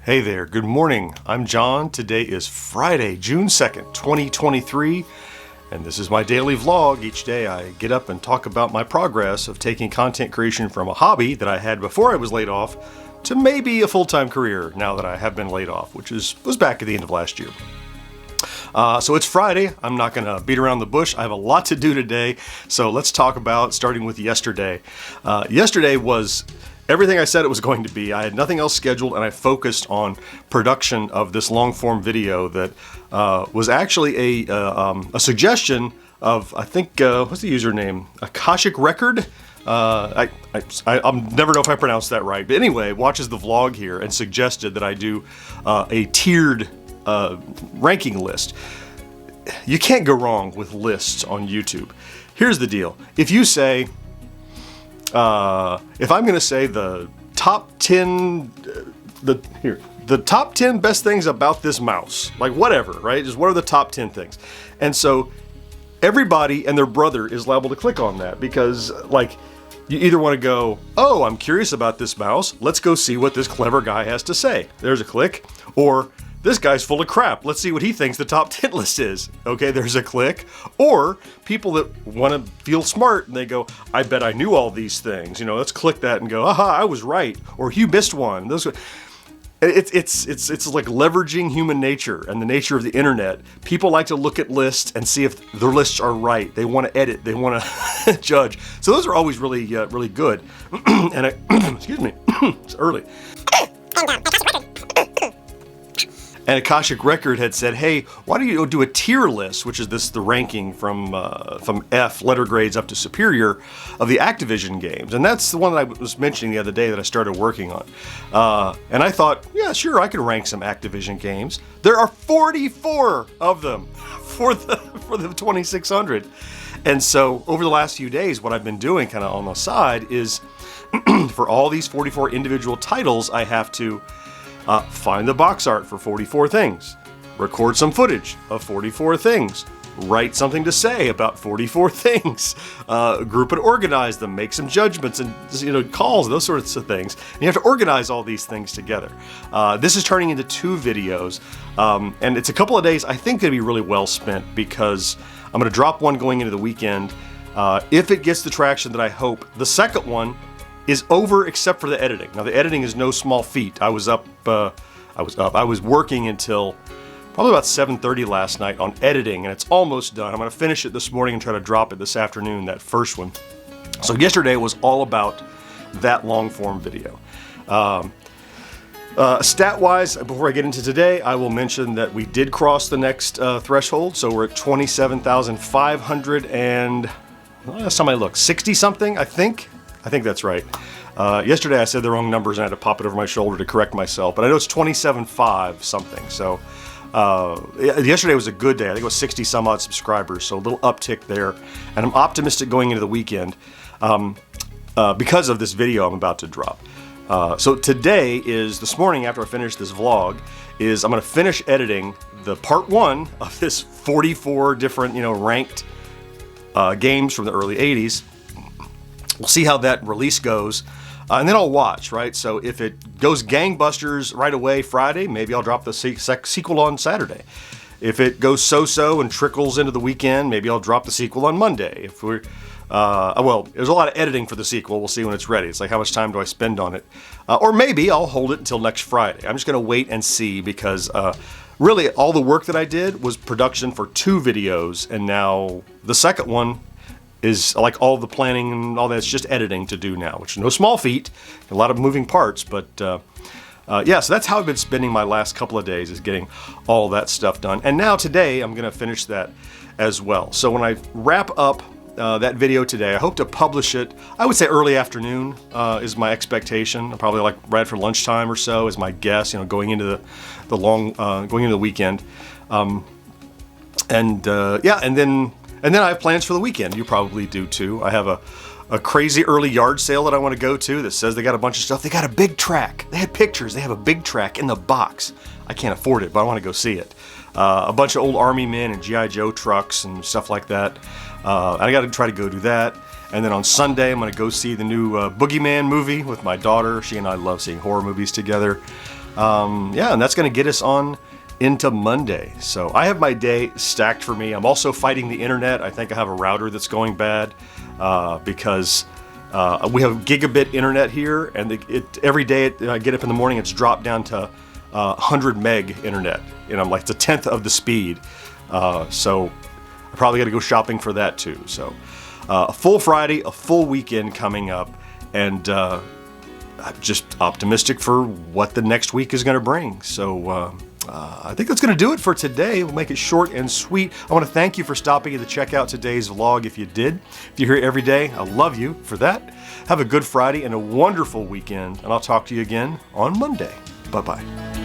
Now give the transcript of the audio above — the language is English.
Hey there, good morning. I'm John. Today is Friday, June 2nd, 2023, and this is my daily vlog. Each day I get up and talk about my progress of taking content creation from a hobby that I had before I was laid off to maybe a full-time career now that I have been laid off, which was back at the end of last year. So it's Friday. I'm not going to beat around the bush. I have a lot to do today, so let's talk about starting with yesterday. Yesterday was everything I said it was going to be. I had nothing else scheduled, and I focused on production of this long-form video that was actually a suggestion of, I think, what's the username? Akashic Record? I'll never know if I pronounced that right. But anyway, watches the vlog here and suggested that I do a tiered ranking list. You can't go wrong with lists on YouTube. Here's the deal. If you say, if I'm going to say the top 10, the top 10 best things about this mouse, like whatever, right? Just what are the top 10 things? And so everybody and their brother is liable to click on that because, like, you either want to go, oh, I'm curious about this mouse. Let's go see what this clever guy has to say. There's a click. Or this guy's full of crap. Let's see what he thinks the top 10 list is. Okay, there's a click. Or people that want to feel smart and they go, I bet I knew all these things. You know, let's click that and go, aha, I was right. Or you missed one. It's like leveraging human nature and the nature of the internet. People like to look at lists and see if their lists are right. They want to edit. They want to judge. So those are always really good. And excuse me, it's early. And Akashic Record had said, hey, why don't you do a tier list, which is the ranking from F, letter grades up to superior, of the Activision games. And that's the one that I was mentioning the other day that I started working on. And I thought, yeah, sure, I could rank some Activision games. There are 44 of them for the 2600. And so over the last few days, what I've been doing kind of on the side is for all these 44 individual titles, I have to find the box art for 44 things, record some footage of 44 things, write something to say about 44 things, group and organize them, make some judgments and calls, those sorts of things. And you have to organize all these things together. This is turning into 2 videos, and it's a couple of days I think going to be really well spent because I'm going to drop one going into the weekend. If it gets the traction that I hope, the second one is over except for the editing. Now the editing is no small feat. I was working until probably about 7:30 last night on editing, and it's almost done. I'm gonna finish it this morning and try to drop it this afternoon, that first one. So yesterday was all about that long form video. Stat-wise, before I get into today, I will mention that we did cross the next threshold. So we're at 27,500 and, last time I looked, 60 something, I think that's right. Yesterday I said the wrong numbers and I had to pop it over my shoulder to correct myself, but I know it's 27.5 something. So yesterday was a good day. I think it was 60 some odd subscribers, so a little uptick there. And I'm optimistic going into the weekend because of this video I'm about to drop. So today is, this morning after I finish this vlog, is I'm going to finish editing the part 1 of this 44 different, ranked games from the early 80s. We'll see how that release goes, and then I'll watch, right? So if it goes gangbusters right away Friday, maybe I'll drop the sequel on Saturday. If it goes so-so and trickles into the weekend, maybe I'll drop the sequel on Monday. If we're, well, there's a lot of editing for the sequel. We'll see when it's ready. It's like, how much time do I spend on it? Or maybe I'll hold it until next Friday. I'm just going to wait and see because really all the work that I did was production for 2 videos, and now the second one is like all the planning and all that. It's just editing to do now, which is no small feat, a lot of moving parts, but yeah, so that's how I've been spending my last couple of days, is getting all that stuff done. And now today I'm going to finish that as well. So when I wrap up that video today, I hope to publish it, I would say early afternoon is my expectation. Probably like right after lunchtime or so is my guess, going into the weekend. Yeah, and then I have plans for the weekend. You probably do too. I have a crazy early yard sale that I want to go to that says they got a bunch of stuff. They got a big track. They had pictures. They have a big track in the box. I can't afford it, but I want to go see it. A bunch of old Army men and G.I. Joe trucks and stuff like that. I got to try to go do that. And then on Sunday, I'm going to go see the new Boogeyman movie with my daughter. She and I love seeing horror movies together. Yeah, and that's going to get us on into Monday. So I have my day stacked for me. I'm also fighting the internet. I think I have a router that's going bad because we have gigabit internet here, and every day I get up in the morning, it's dropped down to 100 meg internet. I'm like, it's a tenth of the speed. So I probably got to go shopping for that too. So a full Friday, a full weekend coming up, and I'm just optimistic for what the next week is going to bring. So I think that's going to do it for today. We'll make it short and sweet. I want to thank you for stopping in to check out today's vlog if you did. If you're here every day, I love you for that. Have a good Friday and a wonderful weekend, and I'll talk to you again on Monday. Bye-bye.